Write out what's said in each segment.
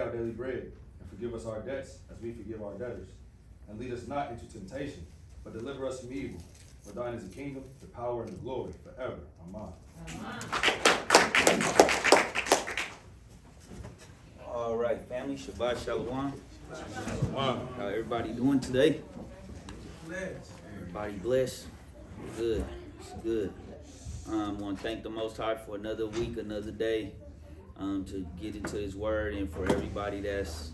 our daily bread, and forgive us our debts, as we forgive our debtors. And lead us not into temptation, but deliver us from evil. For thine is the kingdom, the power, and the glory, forever. Amen. All right, family, Shabbat Shalom. How everybody doing today? Everybody blessed. Good. It's good. I want to thank the Most High for another week, another day, to get into His Word, and for everybody that's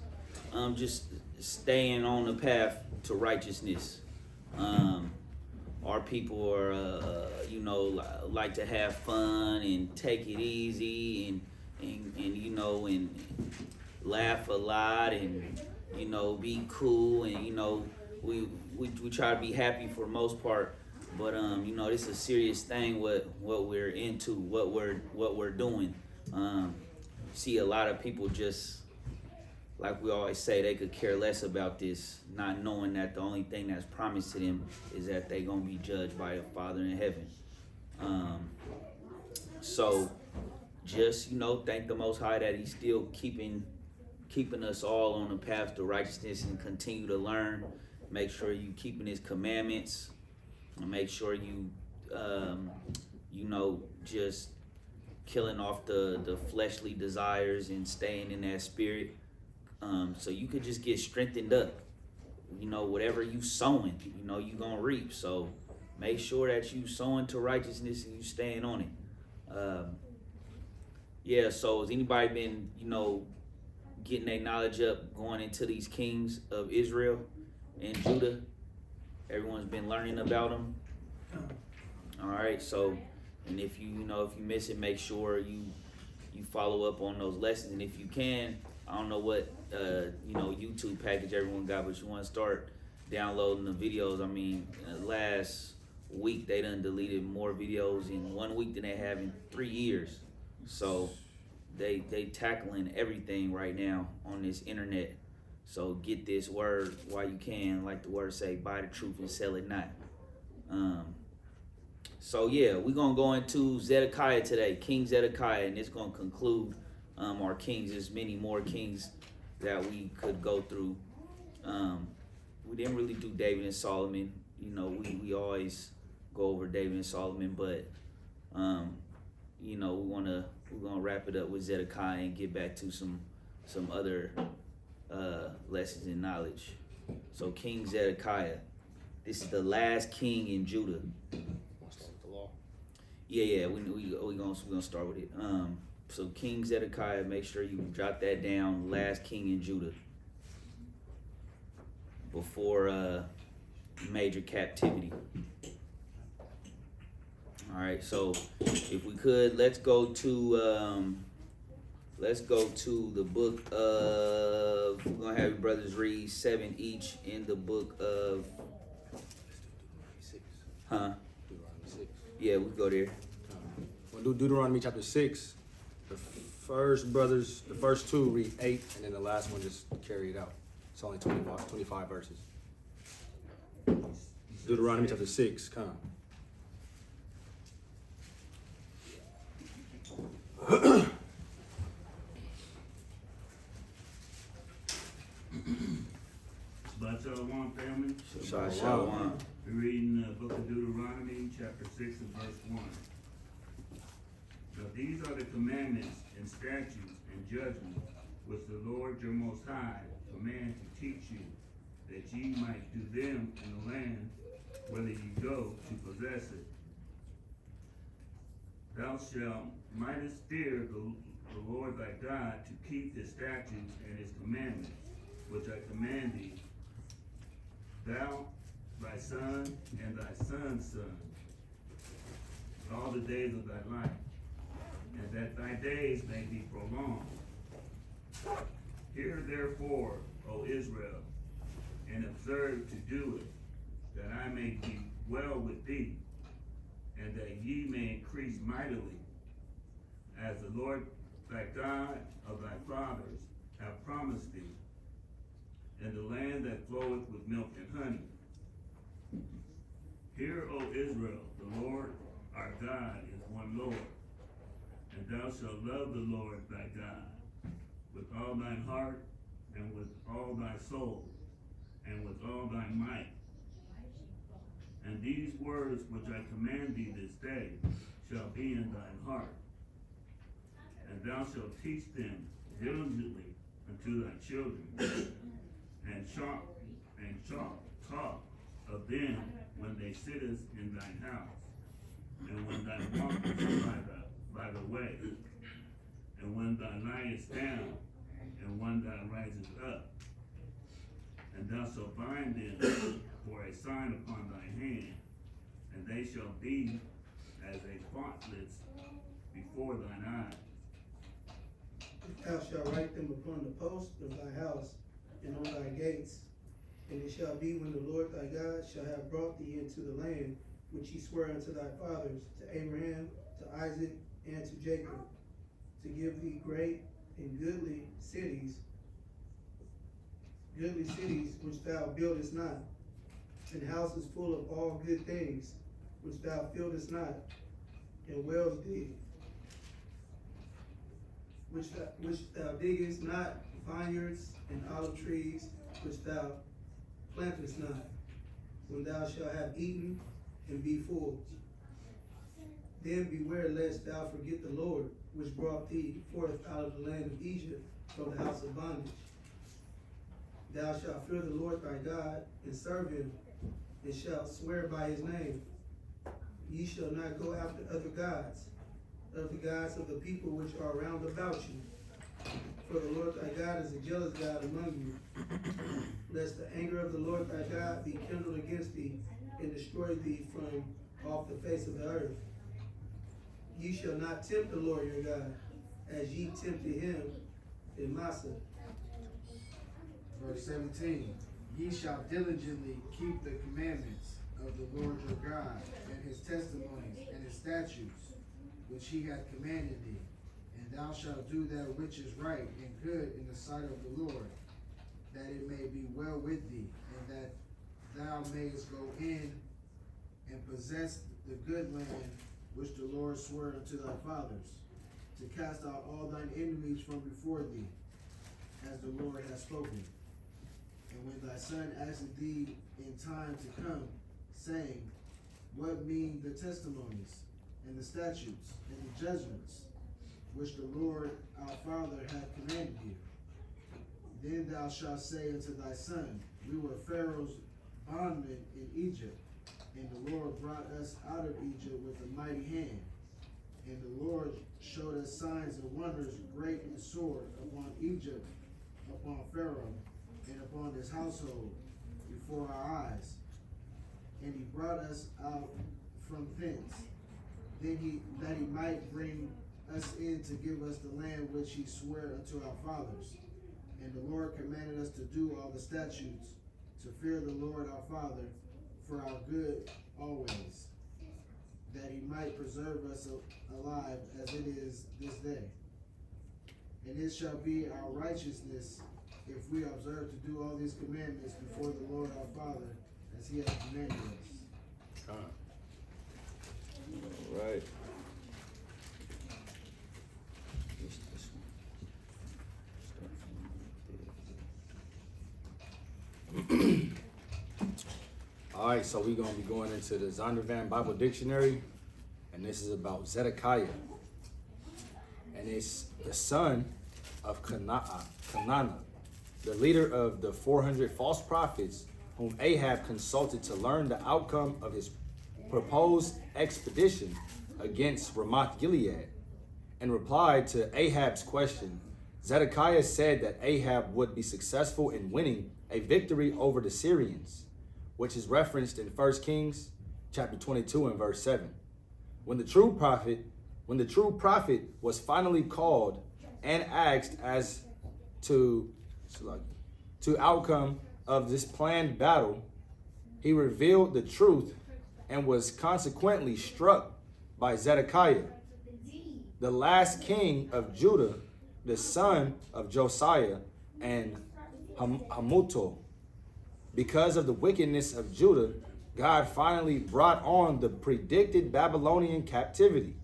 just staying on the path to righteousness. Our people are, like to have fun and take it easy and laugh a lot and be cool, and we try to be happy for the most part. But this is a serious thing. What we're into, what we're doing. See a lot of people just, like we always say, they could care less about this, not knowing that the only thing that's promised to them is that they're gonna be judged by the Father in heaven. So just thank the Most High that He's still keeping us all on the path to righteousness, and continue to learn. Make sure you keeping His commandments, and make sure you just killing off the fleshly desires and staying in that spirit, so you could just get strengthened up. Whatever you sowing, you gonna reap. So make sure that you sowing to righteousness and you staying on it. So has anybody been getting their knowledge up, going into these kings of Israel and Judah? Everyone's been learning about them. All right, so, and if you miss it, make sure you follow up on those lessons. And if you can, I don't know what YouTube package everyone got, but you want to start downloading the videos. I mean, last week they done deleted more videos in 1 week than they have in 3 years. So they tackling everything right now on this internet. So get this word while you can, like the word say, buy the truth and sell it not. We're gonna go into Zedekiah today, King Zedekiah, and it's gonna conclude our kings. There's many more kings that we could go through. We didn't really do David and Solomon. We always go over David and Solomon, but we're gonna wrap it up with Zedekiah and get back to some other lessons in knowledge. So King Zedekiah, this is the last king in Judah. We're gonna start with it. So King Zedekiah, make sure you jot that down. Last king in Judah before major captivity. All right. So if we could, let's go to the book of. We're gonna have you brothers read 7 each in the book of. Deuteronomy 6. Yeah, we go there. We'll do Deuteronomy chapter 6. The first two read 8, and then the last one just carry it out. It's only 25 verses. Deuteronomy chapter 6, come. Shabbat Shalom, family. Shabbat Shalom. We're reading the book of Deuteronomy, chapter 6 and verse 1. Now these are the commandments and statutes and judgments which the Lord your Most High command to teach you, that ye might do them in the land whither ye go to possess it. Thou shalt mightest fear the Lord thy God, to keep his statutes and his commandments, which I command thee, thou, thy son, and thy son's son, all the days of thy life, and that thy days may be prolonged. Hear therefore, O Israel, and observe to do it, that I may be well with thee, and that ye may increase mightily, as the Lord thy God of thy fathers have promised thee, in the land that floweth with milk and honey. Hear, O Israel, the Lord our God is one Lord, and thou shalt love the Lord thy God, with all thine heart, and with all thy soul, and with all thy might. And these words which I command thee this day shall be in thine heart, and thou shalt teach them diligently unto thy children, and shalt talk of them when they sittest in thine house, and when thou walkest by the way, and when thou liest down, and when thou risest up. And thou shalt bind them for a sign upon thy hand, and they shall be as a faultless before thine eyes. Thou shalt write them upon the posts of thy house and on thy gates. And it shall be when the Lord thy God shall have brought thee into the land which he sware unto thy fathers, to Abraham, to Isaac, and to Jacob, to give thee great and goodly cities which thou buildest not, and houses full of all good things which thou fieldest not, and wells dig, which thou diggest not, vineyards and olive trees which thou plantest not, when thou shalt have eaten and be full. Then beware lest thou forget the Lord, which brought thee forth out of the land of Egypt from the house of bondage. Thou shalt fear the Lord thy God, and serve him, and shalt swear by his name. Ye shall not go after other gods, of the gods of the people which are round about you. For the Lord thy God is a jealous God among you, lest the anger of the Lord thy God be kindled against thee, and destroy thee from off the face of the earth. Ye shall not tempt the Lord your God, as ye tempted him in Massah. Verse 17, ye shall diligently keep the commandments of the Lord your God, and his testimonies, and his statutes, which he hath commanded thee. And thou shalt do that which is right and good in the sight of the Lord, that it may be well with thee, and that thou mayest go in and possess the good land which the Lord sware unto thy fathers, to cast out all thine enemies from before thee, as the Lord hath spoken. And when thy son asketh thee in time to come, saying, what mean the testimonies, and the statutes, and the judgments, which the Lord our Father hath commanded you? Then thou shalt say unto thy son, we were Pharaoh's bondmen in Egypt, and the Lord brought us out of Egypt with a mighty hand. And the Lord showed us signs and wonders great and sore upon Egypt, upon Pharaoh, and upon his household before our eyes. And he brought us out from thence, that he might bring us in to give us the land which he sware unto our fathers. And the Lord commanded us to do all the statutes, to fear the Lord our Father, for our good always, that he might preserve us alive as it is this day. And it shall be our righteousness if we observe to do all these commandments before the Lord our Father, as he hath commanded us. All Right. All right, so we're gonna be going into the Zondervan Bible Dictionary, and this is about Zedekiah. And it's the son of Kenana, the leader of the 400 false prophets whom Ahab consulted to learn the outcome of his proposed expedition against Ramoth Gilead. In reply to Ahab's question, Zedekiah said that Ahab would be successful in winning a victory over the Syrians, which is referenced in 1 Kings chapter 22 and verse 7. When the true prophet was finally called and asked as to outcome of this planned battle, he revealed the truth and was consequently struck by Zedekiah, the last king of Judah, the son of Josiah and Hamutal. Because of the wickedness of Judah, God finally brought on the predicted Babylonian captivity.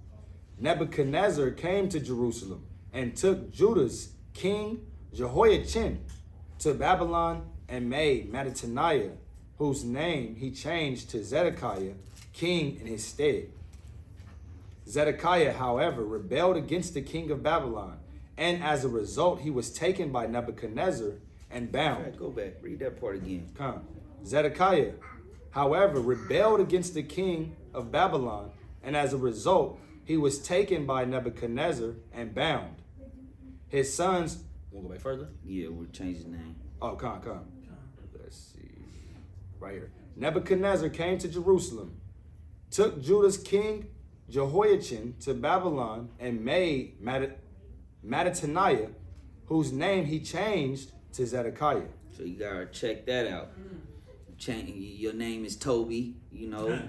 Nebuchadnezzar came to Jerusalem and took Judah's King Jehoiachin to Babylon and made Mattaniah, whose name he changed to Zedekiah, king in his stead. Zedekiah, however, rebelled against the king of Babylon, and as a result, he was taken by Nebuchadnezzar and bound. Go back, read that part again. Come. Zedekiah, however, rebelled against the king of Babylon, and as a result, he was taken by Nebuchadnezzar and bound. His sons, we'll go back further? Yeah, we'll change his name. Oh, come. Let's see. Right here. Nebuchadnezzar came to Jerusalem, took Judah's king Jehoiachin to Babylon, and made Mattaniah, whose name he changed to Zedekiah. So you gotta check that out. Your name is Toby, you know.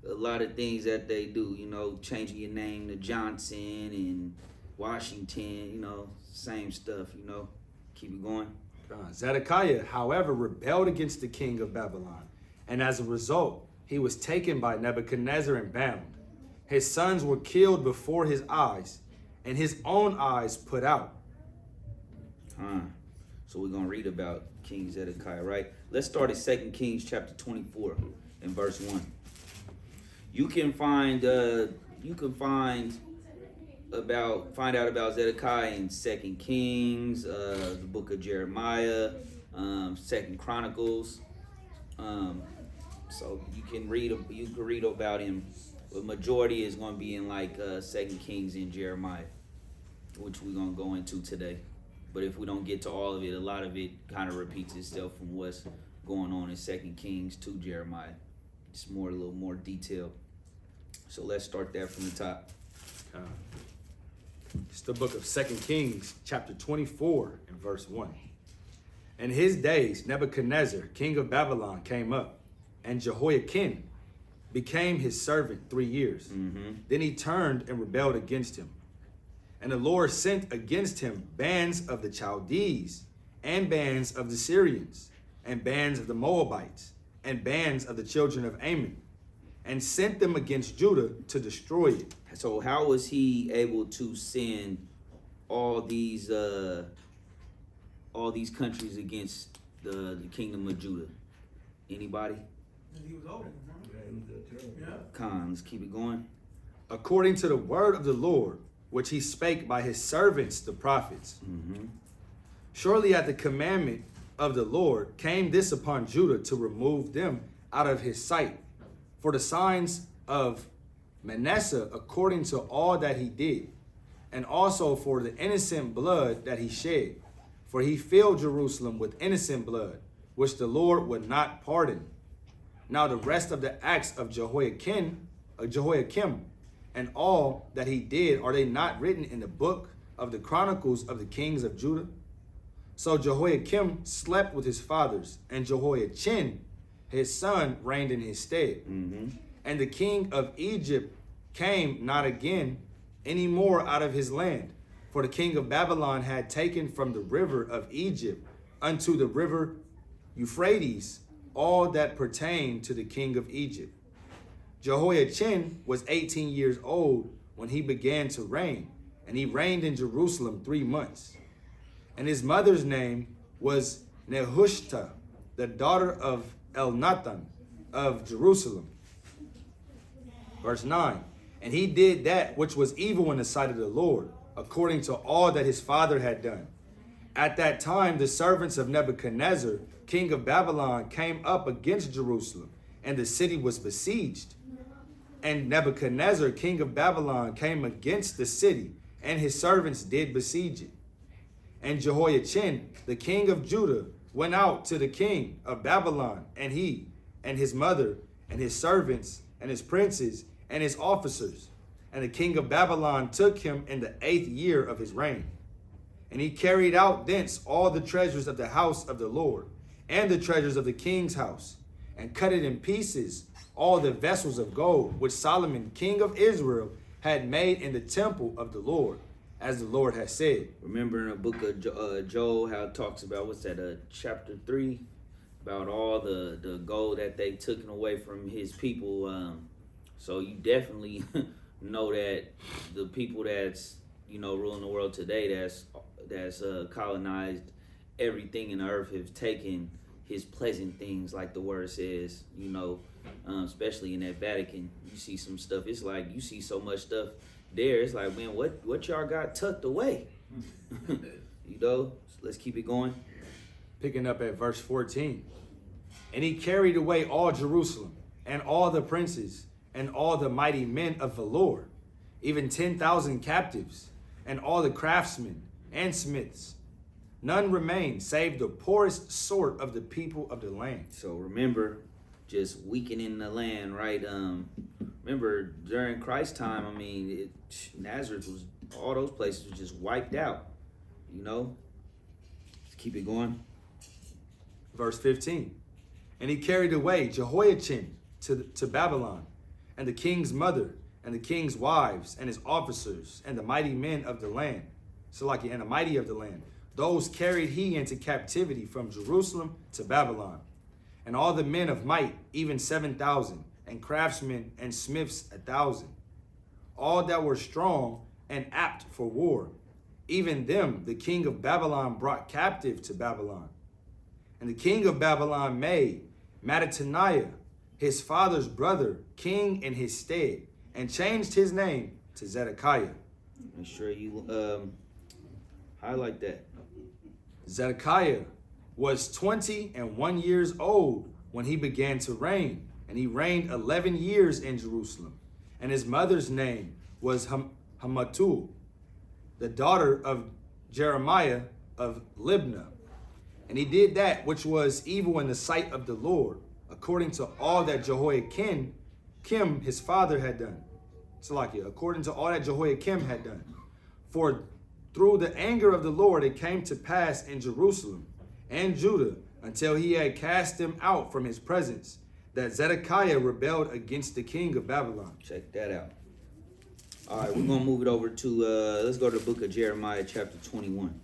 A lot of things that they do, you know, changing your name to Johnson and Washington, you know, same stuff, you know. Keep it going. Zedekiah, however, rebelled against the king of Babylon, and as a result, he was taken by Nebuchadnezzar and bound. His sons were killed before his eyes, and his own eyes put out. So we're gonna read about King Zedekiah, right? Let's start at 2 Kings chapter 24 and verse 1. You can find out about Zedekiah in 2 Kings, the book of Jeremiah, 2 Chronicles. So you can read about him. The majority is going to be in like 2 Kings and Jeremiah, which we're going to go into today. But if we don't get to all of it, a lot of it kind of repeats itself from what's going on in 2 Kings to Jeremiah. It's a little more detailed. So let's start there from the top. It's the book of 2 Kings, chapter 24, and verse 1. In his days, Nebuchadnezzar, king of Babylon, came up, and Jehoiakim became his servant 3 years. Then he turned and rebelled against him. And the Lord sent against him bands of the Chaldees, and bands of the Syrians, and bands of the Moabites, and bands of the children of Ammon, and sent them against Judah to destroy it. So how was he able to send all these countries against the kingdom of Judah? Anybody? He was over them, huh? Con, let's keep it going. According to the word of the Lord, which he spake by his servants, the prophets. Surely at the commandment of the Lord came this upon Judah to remove them out of his sight, for the signs of Manasseh according to all that he did, and also for the innocent blood that he shed. For he filled Jerusalem with innocent blood, which the Lord would not pardon. Now the rest of the acts of Jehoiakim, and all that he did, are they not written in the book of the Chronicles of the kings of Judah? So Jehoiakim slept with his fathers, and Jehoiachin, his son, reigned in his stead. And the king of Egypt came not again any more out of his land, for the king of Babylon had taken from the river of Egypt unto the river Euphrates all that pertained to the king of Egypt. Jehoiachin was 18 years old when he began to reign, and he reigned in Jerusalem 3 months. And his mother's name was Nehushta, the daughter of Elnathan of Jerusalem. Verse 9, and he did that which was evil in the sight of the Lord, according to all that his father had done. At that time, the servants of Nebuchadnezzar, king of Babylon, came up against Jerusalem, and the city was besieged. And Nebuchadnezzar, king of Babylon, came against the city, and his servants did besiege it. And Jehoiachin, the king of Judah, went out to the king of Babylon, and he, and his mother, and his servants, and his princes, and his officers. And the king of Babylon took him in the 8th year of his reign. And he carried out thence all the treasures of the house of the Lord, and the treasures of the king's house, and cut it in pieces, all the vessels of gold, which Solomon, king of Israel, had made in the temple of the Lord, as the Lord has said. Remember in the book of Joel how it talks about, chapter 3, about all the gold that they took away from his people. So you definitely know that the people that's, ruling the world today, that's that's colonized everything in the earth have taken his pleasant things, like the word says, you know, especially in that Vatican. You see some stuff, it's like you see so much stuff there, it's like, man, what y'all got tucked away? You know, so let's keep it going. Picking up at verse 14. And he carried away all Jerusalem, and all the princes, and all the mighty men of the Lord, even 10,000 captives, and all the craftsmen and smiths. None remained, save the poorest sort of the people of the land. So remember, just weakening the land, right? Remember, during Christ's time, I mean, Nazareth was, all those places were just wiped out, you know? Let's keep it going. Verse 15. And he carried away Jehoiachin to Babylon, and the king's mother, and the king's wives, and his officers, and the mighty men of the land. And the mighty of the land. Those carried he into captivity from Jerusalem to Babylon. And all the men of might, even 7,000, and craftsmen and smiths 1,000. All that were strong and apt for war. Even them the king of Babylon brought captive to Babylon. And the king of Babylon made Mattaniah, his father's brother, king in his stead, and changed his name to Zedekiah. Make sure you highlight that. Zedekiah was 21 years old when he began to reign, and he reigned 11 years in Jerusalem. And his mother's name was Hamatul, the daughter of Jeremiah of Libnah. And he did that which was evil in the sight of the Lord, according to all that Jehoiakim, his father, had done. According to all that Jehoiakim had done. For through the anger of the Lord it came to pass in Jerusalem and Judah, until he had cast them out from his presence, that Zedekiah rebelled against the king of Babylon. Check that out. All right, we're going to move it over to, let's go to the book of Jeremiah, chapter 21.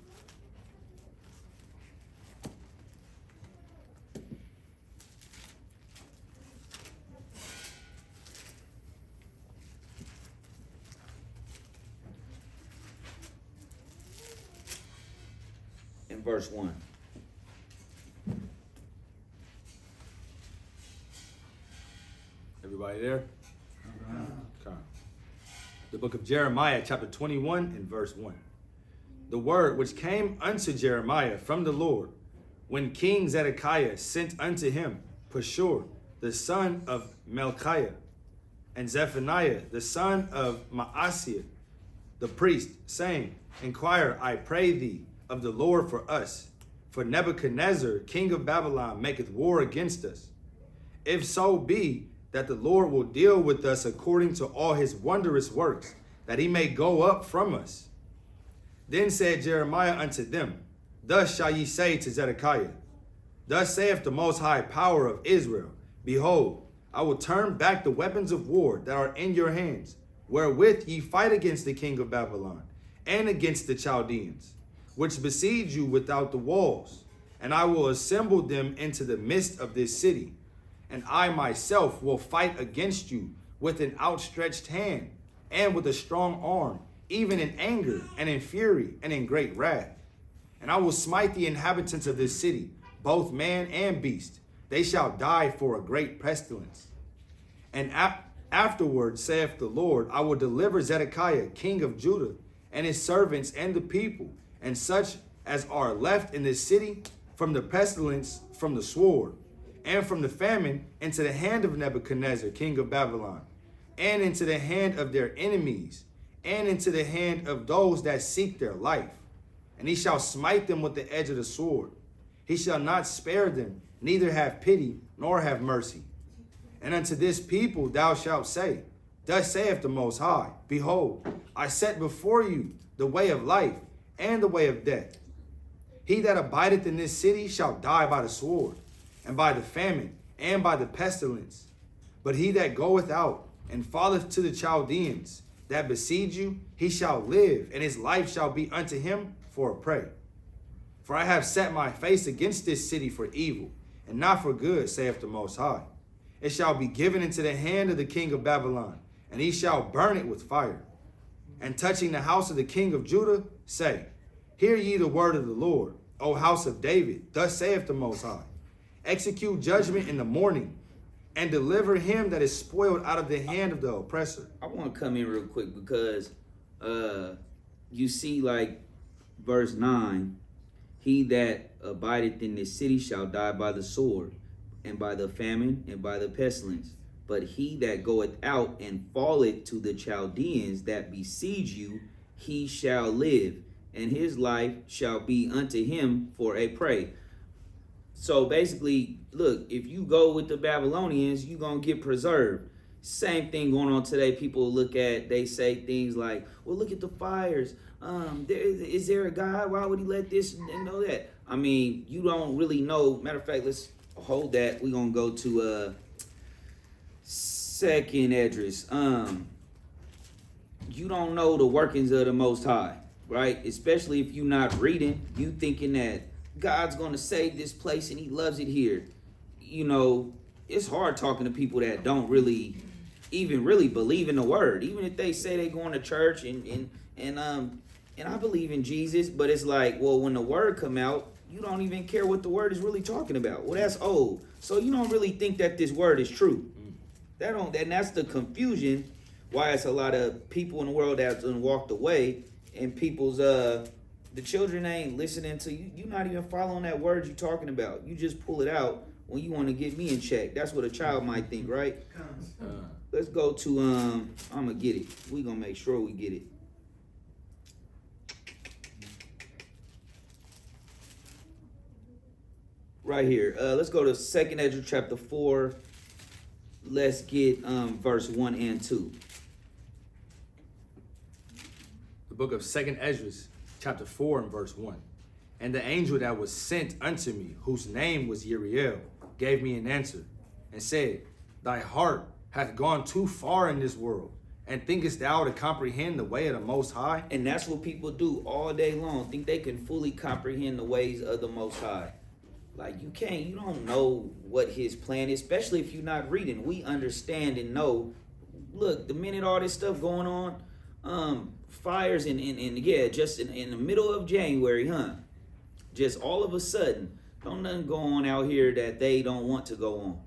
In verse 1. Everybody there? Okay. The book of Jeremiah, chapter 21, and verse 1. The word which came unto Jeremiah from the Lord, when King Zedekiah sent unto him Pashur, the son of Melchiah, and Zephaniah, the son of Maaseiah, the priest, saying, Inquire, I pray thee, of the Lord for us, for Nebuchadnezzar, king of Babylon, maketh war against us. If so be that the Lord will deal with us according to all his wondrous works, that he may go up from us. Then said Jeremiah unto them, Thus shall ye say to Zedekiah, Thus saith the most high power of Israel, Behold, I will turn back the weapons of war that are in your hands, wherewith ye fight against the king of Babylon, and against the Chaldeans, which besiege you without the walls, and I will assemble them into the midst of this city. And I myself will fight against you with an outstretched hand, and with a strong arm, even in anger, and in fury, and in great wrath. And I will smite the inhabitants of this city, both man and beast. They shall die for a great pestilence. And afterward, saith the Lord, I will deliver Zedekiah, king of Judah, and his servants and the people, and such as are left in this city, from the pestilence, from the sword, and from the famine, into the hand of Nebuchadnezzar, king of Babylon, and into the hand of their enemies, and into the hand of those that seek their life. And he shall smite them with the edge of the sword. He shall not spare them, neither have pity, nor have mercy. And unto this people thou shalt say, Thus saith the Most High, Behold, I set before you the way of life and the way of death. He that abideth in this city shall die by the sword, and by the famine, and by the pestilence. But he that goeth out and falleth to the Chaldeans that besiege you, he shall live, and his life shall be unto him for a prey. For I have set my face against this city for evil, and not for good, saith the Most High. It shall be given into the hand of the king of Babylon, and he shall burn it with fire. And touching the house of the king of Judah, say, Hear ye the word of the Lord, O house of David. Thus saith the Most High. Execute judgment in the morning, and deliver him that is spoiled out of the hand of the oppressor. I want to come in real quick because you see, like, verse 9, he that abideth in this city shall die by the sword, and by the famine, and by the pestilence. But he that goeth out and falleth to the Chaldeans that besiege you, he shall live, and his life shall be unto him for a prey. So basically, look, if you go with the Babylonians, you're going to get preserved. Same thing going on today. People look at, they say things like, well, look at the fires. Is there a God? Why would he let this and know that? I mean, you don't really know. Matter of fact, let's hold that. We're going to go to second address. You don't know the workings of the Most High, right? Especially if you're not reading, you thinking that God's going to save this place and he loves it here. You know, it's hard talking to people that don't really even really believe in the word. Even if they say they going to church and I believe in Jesus, but it's like, well, when the word come out, you don't even care what the word is really talking about. Well, that's old. So you don't really think that this word is true. And that's the confusion why it's a lot of people in the world that's walked away, and people's the children ain't listening to you. You're not even following that word you're talking about. You just pull it out when you want to get me in check. That's what a child might think, right? Let's go to I'm gonna get it. We gonna make sure we get it. Right here. Let's go to 2nd Ezra chapter 4. Let's get verse 1 and 2. The book of 2nd Ezra, chapter 4 and verse 1. And the angel that was sent unto me, whose name was Uriel, gave me an answer, and said, Thy heart hath gone too far in this world, and thinkest thou to comprehend the way of the Most High? And that's what people do all day long. Think they can fully comprehend the ways of the Most High. Like, you don't know what his plan is, especially if you're not reading. We understand and know. Look, the minute all this stuff going on, fires just in the middle of January, just all of a sudden, don't nothing go on out here that they don't want to go on.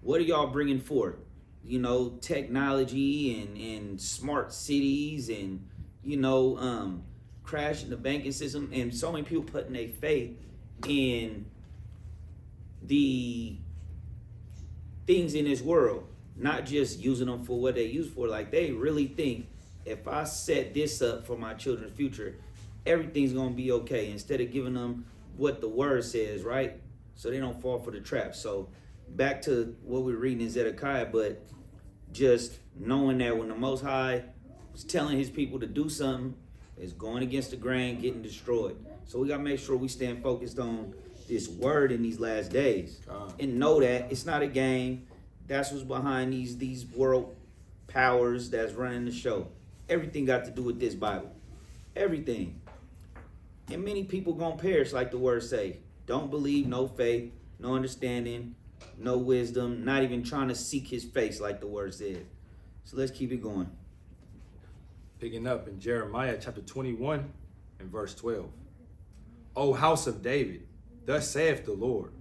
What are y'all bringing forth? You know, technology and smart cities and, crashing the banking system, and so many people putting their faith in the things in this world, not just using them for what they use for. Like, they really think, if I set this up for my children's future, everything's gonna be okay, instead of giving them what the word says, right? So they don't fall for the trap. So back to what we're reading in Zedekiah, but just knowing that when the Most High was telling his people to do something, it's going against the grain, getting destroyed. So we gotta make sure we stand focused on this word in these last days, and know that it's not a game. That's what's behind these world powers that's running the show. Everything got to do with this Bible. Everything. And many people gonna perish, like the word say. Don't believe, no faith, no understanding, no wisdom, not even trying to seek his face, like the word said. So let's keep it going. Picking up in Jeremiah chapter 21 and verse 12. O house of David, thus saith the Lord,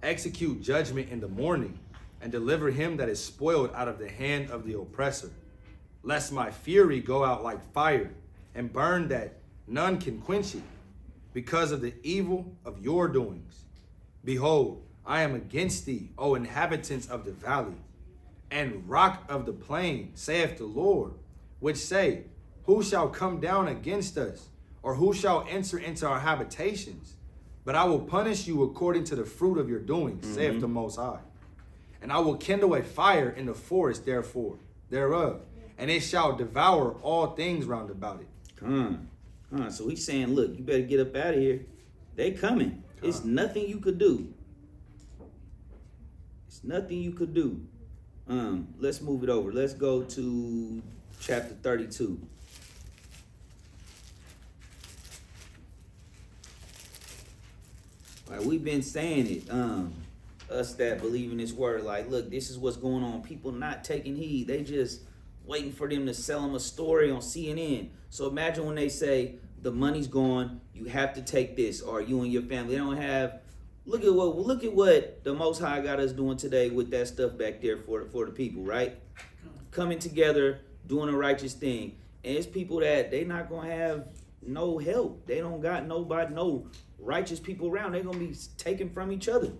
execute judgment in the morning, and deliver him that is spoiled out of the hand of the oppressor. Lest my fury go out like fire, and burn that none can quench it, because of the evil of your doings. Behold, I am against thee, O inhabitants of the valley, and rock of the plain, saith the Lord, which say, who shall come down against us, or who shall enter into our habitations? But I will punish you according to the fruit of your doings, saith the Most High. And I will kindle a fire in the forest thereof, and it shall devour all things round about it. So he's saying, look, you better get up out of here. They coming. It's nothing you could do. It's nothing you could do. Let's move it over. Let's go to chapter 32. Like, we've been saying it, us that believe in this word, like, look, this is what's going on. People not taking heed. They just waiting for them to sell them a story on CNN. So imagine when they say, the money's gone. You have to take this, or you and your family. They don't have. Look at what the Most High got us doing today with that stuff back there for the people, right? Coming together, doing a righteous thing, and it's people that they not gonna have no help. They don't got nobody, no righteous people around. They're gonna be taken from each other,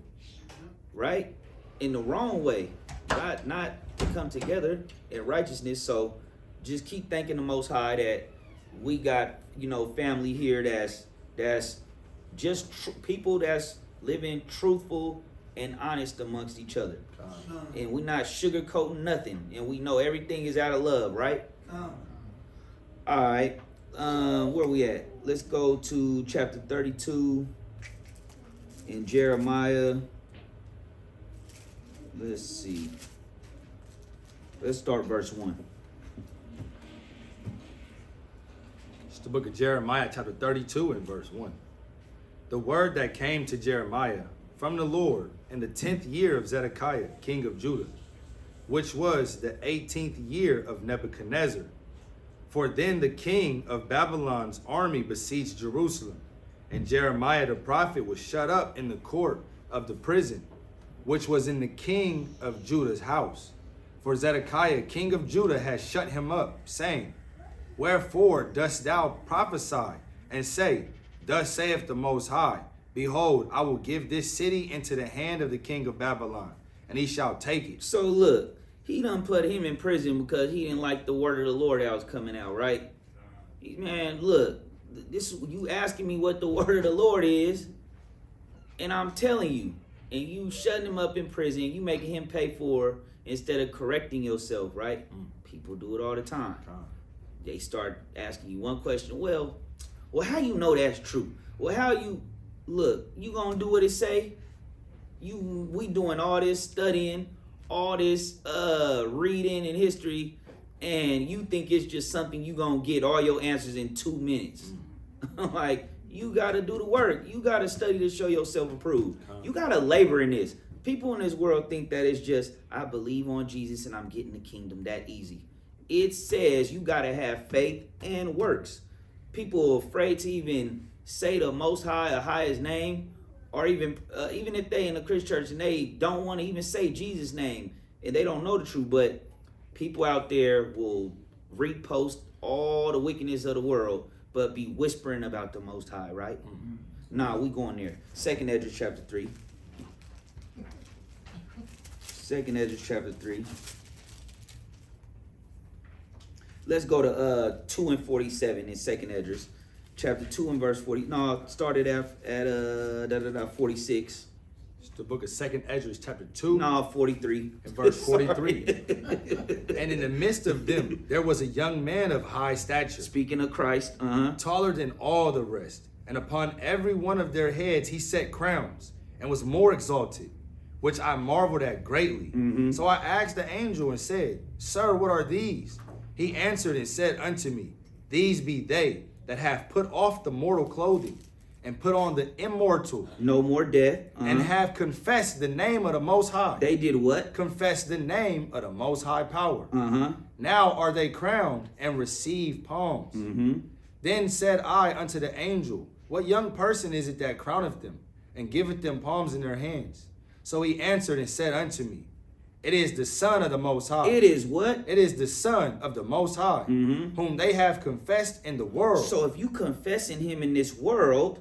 right? In the wrong way, not to come together in righteousness. So just keep thanking the Most High that we got, family here that's just people that's living truthful and honest amongst each other. And we're not sugarcoating nothing. And we know everything is out of love, right? All right. Where we at? Let's go to chapter 32 in Jeremiah. Let's see. Let's start verse 1. It's the book of Jeremiah, chapter 32 and verse 1. The word that came to Jeremiah from the Lord in the 10th year of Zedekiah, king of Judah, which was the 18th year of Nebuchadnezzar. For then the king of Babylon's army besieged Jerusalem, and Jeremiah the prophet was shut up in the court of the prison, which was in the king of Judah's house. For Zedekiah, king of Judah, had shut him up, saying, Wherefore dost thou prophesy, and say, Thus saith the Most High, Behold, I will give this city into the hand of the king of Babylon, and he shall take it. So look, he done put him in prison because he didn't like the word of the Lord that was coming out, right? Man, look, this you asking me what the word of the Lord is, and I'm telling you, and you shutting him up in prison, you making him pay for instead of correcting yourself, right? People do it all the time. They start asking you one question. Well, how you know that's true? Well, how you look? You gonna do what it say? We doing all this studying, all this reading and history, and you think it's just something you gonna get all your answers in 2 minutes? Like, you gotta do the work. You gotta study to show yourself approved. You gotta labor in this. People in this world think that it's just, I believe on Jesus and I'm getting the kingdom that easy. It says you gotta have faith and works. People are afraid to even say the Most High or highest name, or even if they in a Christian church and they don't want to even say Jesus' name and they don't know the truth, but people out there will repost all the wickedness of the world, but be whispering about the Most High, right? Nah, we going there. 2nd Ezra chapter 3. 2nd Ezra chapter 3. Let's go to 2 and 47 in 2nd Ezra, chapter 2 and verse 40. No, started at 46. It's the book of 2nd Ezra, chapter 2. No, 43. And verse 43. And in the midst of them, there was a young man of high stature, Speaking of Christ, taller than all the rest. And upon every one of their heads he set crowns, and was more exalted, which I marveled at greatly. So I asked the angel and said, Sir, what are these? He answered and said unto me, These be they that have put off the mortal clothing, and put on the immortal. No more death. And have confessed the name of the Most High. They did what? Confessed the name of the Most High power. Now are they crowned and receive palms. Then said I unto the angel, What young person is it that crowneth them, and giveth them palms in their hands? So he answered and said unto me, It is the Son of the Most High. It is what? It is the Son of the Most High, whom they have confessed in the world. So if you confessing him in this world,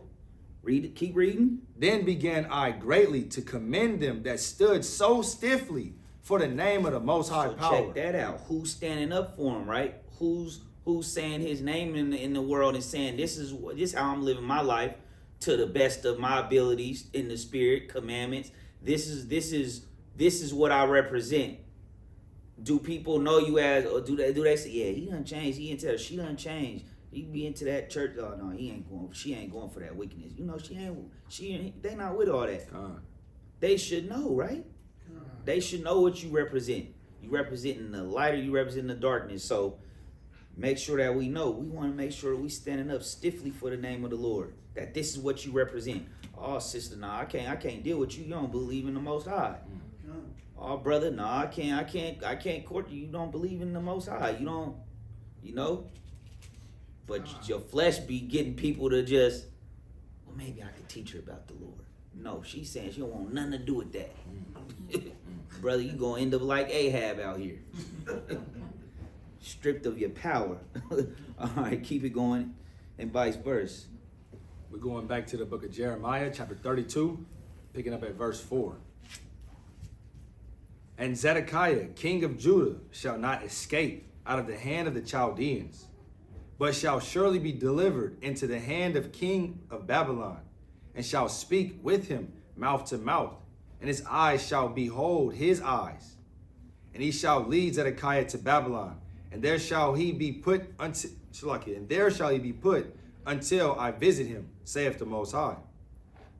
read it, keep reading. Then began I greatly to commend them that stood so stiffly for the name of the Most High power. Check that out. Who's standing up for him, right? Who's saying his name in the world and saying this is how I'm living my life to the best of my abilities in the spirit, commandments. This is what I represent. Do people know you as, or do they say, yeah, he done changed, he into, she done changed. He be into that church. Oh no, she ain't going for that wickedness. You know, they not with all that. They should know, right? They should know what you represent. You representing the light or you representing the darkness. So make sure that we know. We want to make sure we standing up stiffly for the name of the Lord. That this is what you represent. Oh, sister, nah, I can't deal with you. You don't believe in the Most High. Oh, brother, nah, I can't court you. You don't believe in the Most High. You don't, But your flesh be getting people to just, well, maybe I could teach her about the Lord. No, she's saying she don't want nothing to do with that. Brother, you gonna end up like Ahab out here. Stripped of your power. All right, keep it going, and vice versa. We're going back to the book of Jeremiah, chapter 32, picking up at verse 4. And Zedekiah, king of Judah, shall not escape out of the hand of the Chaldeans, but shall surely be delivered into the hand of king of Babylon, and shall speak with him mouth to mouth, and his eyes shall behold his eyes. And he shall lead Zedekiah to Babylon, and there shall he be put until I visit him, saith the Most High.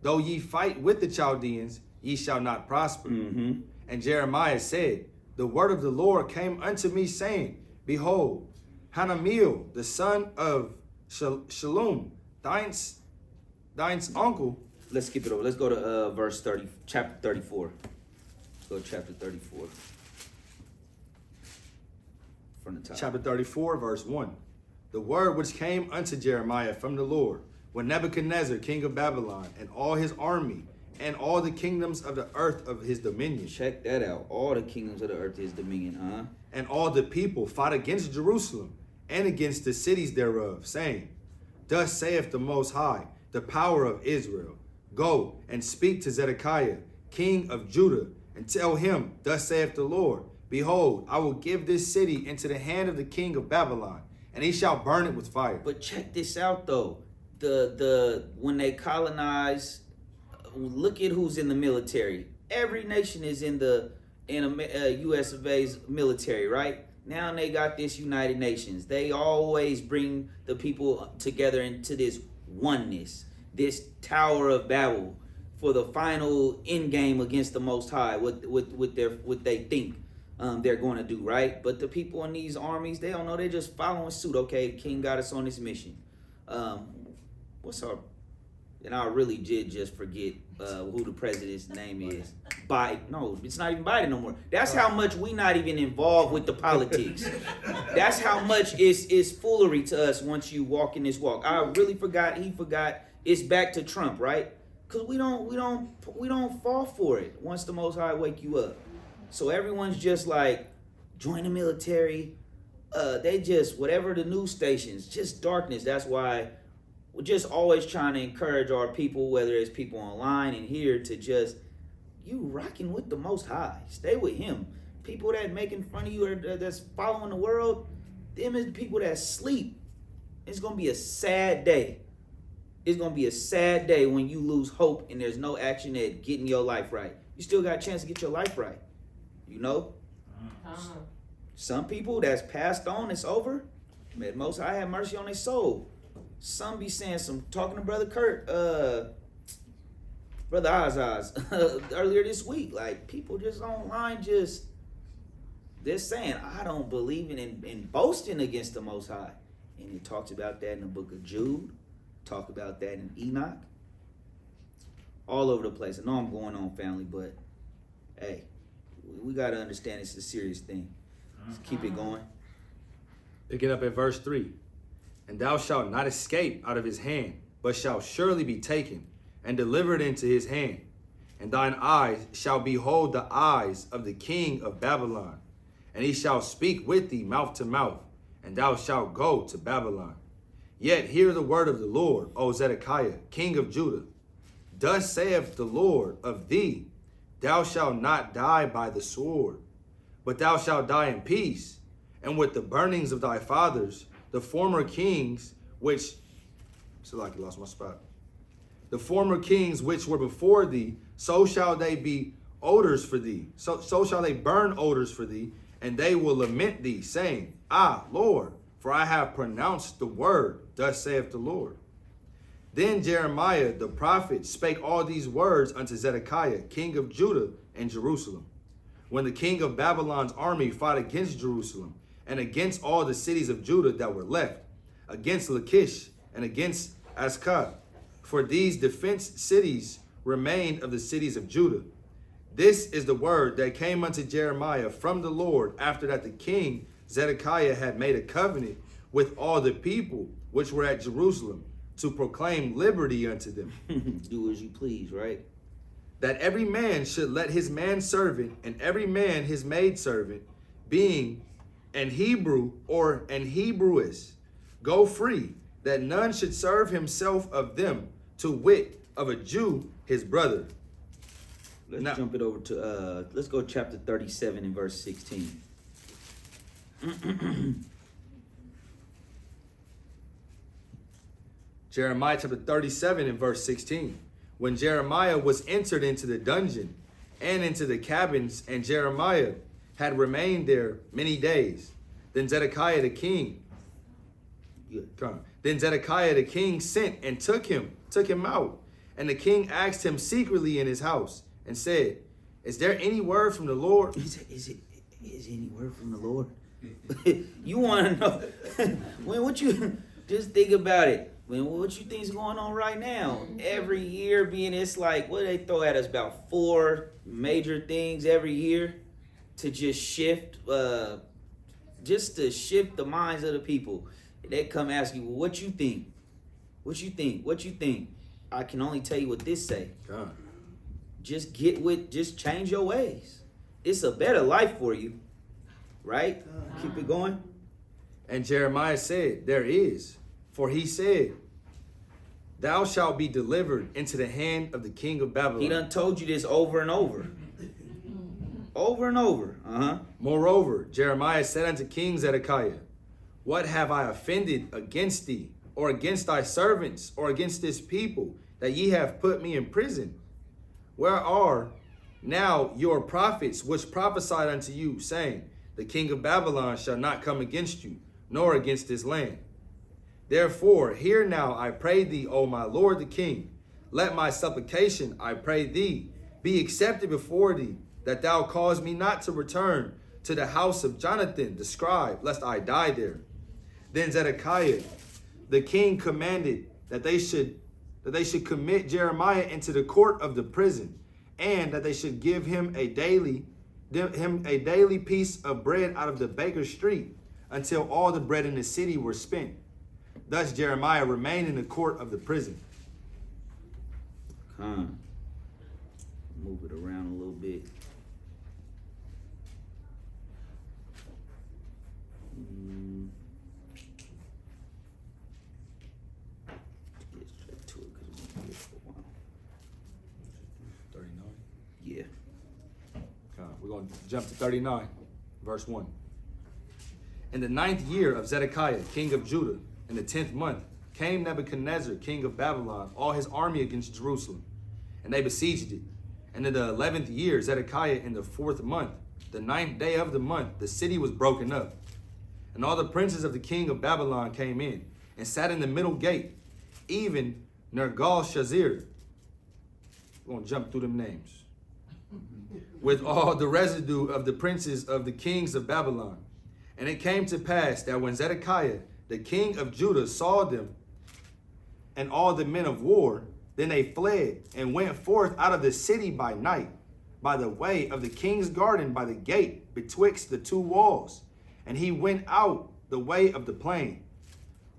Though ye fight with the Chaldeans, ye shall not prosper. And Jeremiah said, the word of the Lord came unto me, saying, behold, Hanamiel, the son of Shalom, thine's uncle. Let's skip it over. Let's go to verse 30, chapter 34. Let's go to chapter 34. From the top. Chapter 34, verse 1. The word which came unto Jeremiah from the Lord, when Nebuchadnezzar, king of Babylon, and all his army, and all the kingdoms of the earth of his dominion. Check that out. All the kingdoms of the earth is dominion, huh? And all the people fought against Jerusalem, and against the cities thereof, saying, thus saith the Most High, the power of Israel, go and speak to Zedekiah, king of Judah, and tell him, thus saith the Lord, behold, I will give this city into the hand of the king of Babylon, and he shall burn it with fire. But check this out though. The when they colonize, look at who's in the military. Every nation is in U.S. of A's military, right? Now they got this United Nations. They always bring the people together into this oneness, this Tower of Babel, for the final end game against the Most High. What they think they're going to do, right? But the people in these armies, they don't know. They're just following suit. Okay, the king got us on this mission. And I really did just forget who the president's name is. Biden. No, it's not even Biden no more. That's how much we not even involved with the politics. That's how much it's foolery to us once you walk in this walk. I really forgot. He forgot. It's back to Trump, right? Because we don't fall for it once the Most High wake you up. So everyone's just like, join the military. They just, whatever the news stations, just darkness. That's why we're just always trying to encourage our people, whether it's people online and here, to just, you rocking with the Most High. Stay with him. People that making fun of you or that's following the world, them is the people that sleep. It's going to be a sad day. It's going to be a sad day when you lose hope and there's no action at getting your life right. You still got a chance to get your life right. You know? Some people that's passed on, it's over. May the Most High have mercy on their soul. Some be saying talking to Brother Kurt, Brother Oz, earlier this week. Like, people just online they're saying, I don't believe in boasting against the Most High. And it talks about that in the book of Jude. Talk about that in Enoch. All over the place. I know I'm going on, family, but hey, we got to understand it's a serious thing. Let's keep it going. Pick it up at verse 3. And thou shalt not escape out of his hand, but shalt surely be taken and delivered into his hand. And thine eyes shall behold the eyes of the king of Babylon. And he shall speak with thee mouth to mouth, and thou shalt go to Babylon. Yet hear the word of the Lord, O Zedekiah, king of Judah. Thus saith the Lord of thee, thou shalt not die by the sword, but thou shalt die in peace, and with the burnings of thy fathers, the former kings which, lost my spot. The former kings which were before thee, so shall they be odors for thee. So shall they burn odors for thee, and they will lament thee, saying, Ah, Lord, for I have pronounced the word, thus saith the Lord. Then Jeremiah the prophet spake all these words unto Zedekiah, king of Judah and Jerusalem, when the king of Babylon's army fought against Jerusalem, and against all the cities of Judah that were left, against Lachish and against Azekah. For these defense cities remained of the cities of Judah. This is the word that came unto Jeremiah from the Lord after that the king Zedekiah had made a covenant with all the people which were at Jerusalem, to proclaim liberty unto them, Do as you please, right? that every man should let his manservant and every man his maidservant, being an Hebrew or an Hebrewess, go free, that none should serve himself of them, to wit, of a Jew his brother. Let's Now- jump it over to let's go chapter 37 and verse 16. Jeremiah chapter 37 and verse 16. When Jeremiah was entered into the dungeon and into the cabins, and Jeremiah had remained there many days, then Zedekiah the king, sent and took him out. And the king asked him secretly in his house and said, is there any word from the Lord? Is any word from the Lord? You want to know? When what you just think about it. When what you think is going on right now? Every year, it's like what do they throw at us, about 4 major things every year to just shift, just to shift the minds of the people. They come ask you, well, what you think? What you think? What you think? I can only tell you what this say. God. Just change your ways. It's a better life for you, right? Keep it going. And Jeremiah said, there is. For he said, thou shalt be delivered into the hand of the king of Babylon. He done told you this over and over. Over and over. Moreover, Jeremiah said unto King Zedekiah, what have I offended against thee, or against thy servants, or against this people, that ye have put me in prison? Where are now your prophets which prophesied unto you, saying, the king of Babylon shall not come against you, nor against this land? Therefore, hear now, I pray thee, O my lord the king, let my supplication, I pray thee, be accepted before thee, that thou cause me not to return to the house of Jonathan the scribe, lest I die there. Then Zedekiah, the king, commanded that they should commit Jeremiah into the court of the prison, and that they should give him a daily piece of bread out of the baker's street, until all the bread in the city were spent. Thus Jeremiah remained in the court of the prison. Move it around a little bit. Get straight to it because we've been here for a while. 39. Yeah. We're going to jump to 39, verse 1. In the 9th year of Zedekiah, king of Judah, in the 10th month, came Nebuchadnezzar, king of Babylon, all his army against Jerusalem, and they besieged it. And in the 11th year, Zedekiah, in the 4th month, the 9th day of the month, the city was broken up. And all the princes of the king of Babylon came in, and sat in the middle gate, even Nergal-Shazir. We're going to jump through them names. With all the residue of the princes of the kings of Babylon. And it came to pass that when Zedekiah, the king of Judah, saw them and all the men of war, then they fled and went forth out of the city by night, by the way of the king's garden, by the gate betwixt the 2 walls. And he went out the way of the plain.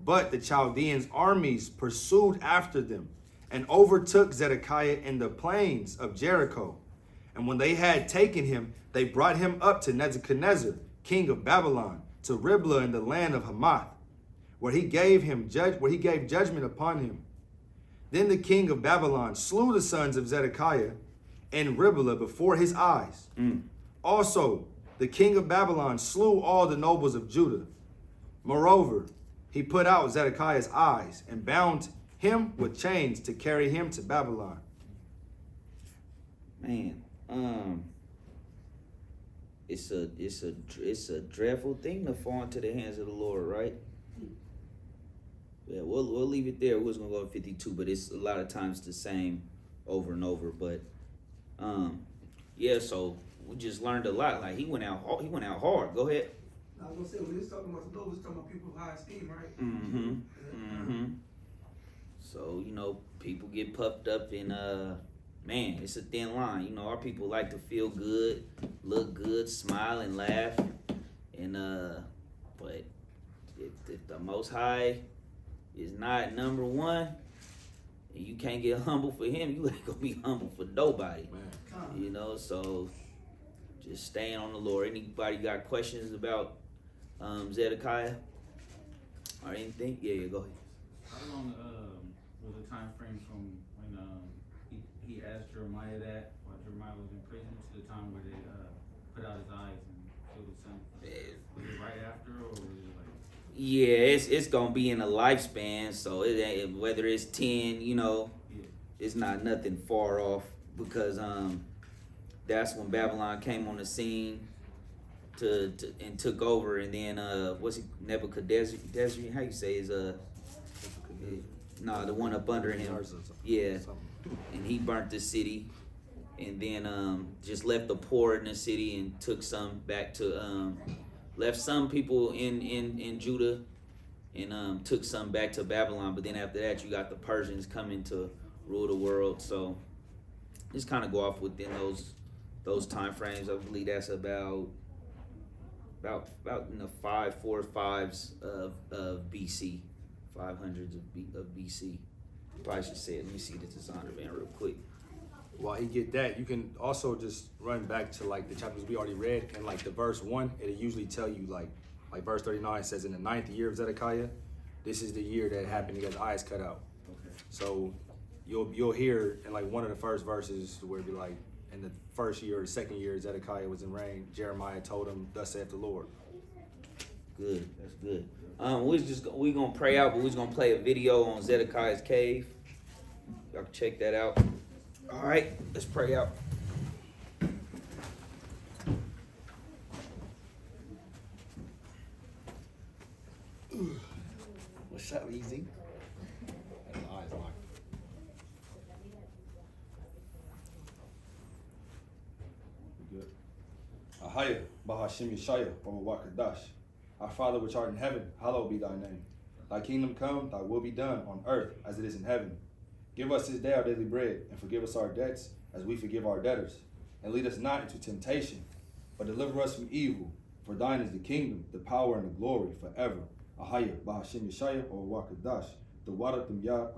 But the Chaldeans' armies pursued after them, and overtook Zedekiah in the plains of Jericho. And when they had taken him, they brought him up to Nebuchadnezzar, king of Babylon, to Riblah in the land of Hamath, where he gave judgment upon him. Then the king of Babylon slew the sons of Zedekiah in Riblah before his eyes. Also, the king of Babylon slew all the nobles of Judah. Moreover, he put out Zedekiah's eyes and bound him with chains to carry him to Babylon. Man, it's a dreadful thing to fall into the hands of the Lord, right? Yeah, we'll leave it there. We was gonna go to 52, but it's a lot of times the same over and over. But yeah, so we just learned a lot. Like he went out hard. Go ahead. I was gonna say, when he's talking about the Lord, he's talking about people with high esteem, right? So, people get puffed up and man, it's a thin line. Our people like to feel good, look good, smile and laugh. And but if the Most High is not number one, and you can't get humble for him, you ain't gonna be humble for nobody. Man. You know, so just staying on the Lord. Anybody got questions about Zedekiah or anything? Yeah, go ahead. How long was the time frame from when he asked Jeremiah that while Jeremiah was in prison to the time where they put out his eyes and killed his son? Was it right after, or was it like? Yeah, it's gonna be in a lifespan, so it ain't, whether it's 10, you know, Yeah. it's not nothing far off, because that's when Babylon came on the scene to and took over, and then what's he, Nebuchadnezzar? How you say is nah, the one up under him. Yeah, and he burnt the city, and then just left the poor in the city and took some back to left some people in Judah, and took some back to Babylon. But then after that, you got the Persians coming to rule the world. So just kind of go off within those time frames. I believe that's about in the 4/5s of BC, 500s of BC. Probably should say it. Let me see the designer man real quick. While he get that, you can also just run back to like the chapters we already read, and like the verse 1, it'll usually tell you like verse 39 says, in the 9th year of Zedekiah, this is the year that happened. He got his eyes cut out. Okay. So you'll hear in like one of the first verses where it'd be like, in the first year or the second year Zedekiah was in reign, Jeremiah told him, thus saith the Lord. Good, that's good. We gonna pray out, but we're gonna play a video on Zedekiah's cave. Y'all can check that out. All right, let's pray out. What's up, Easy? His eyes locked. Good. Ahaya, Bahashim Yeshaya, Wakadash. Our Father which art in heaven, hallowed be thy name. Thy kingdom come, thy will be done on earth as it is in heaven. Give us this day our daily bread, and forgive us our debts as we forgive our debtors. And lead us not into temptation, but deliver us from evil. For thine is the kingdom, the power, and the glory forever. Ahaya, Bahashim Yeshaya, Wakadash. The Wadatum Yah.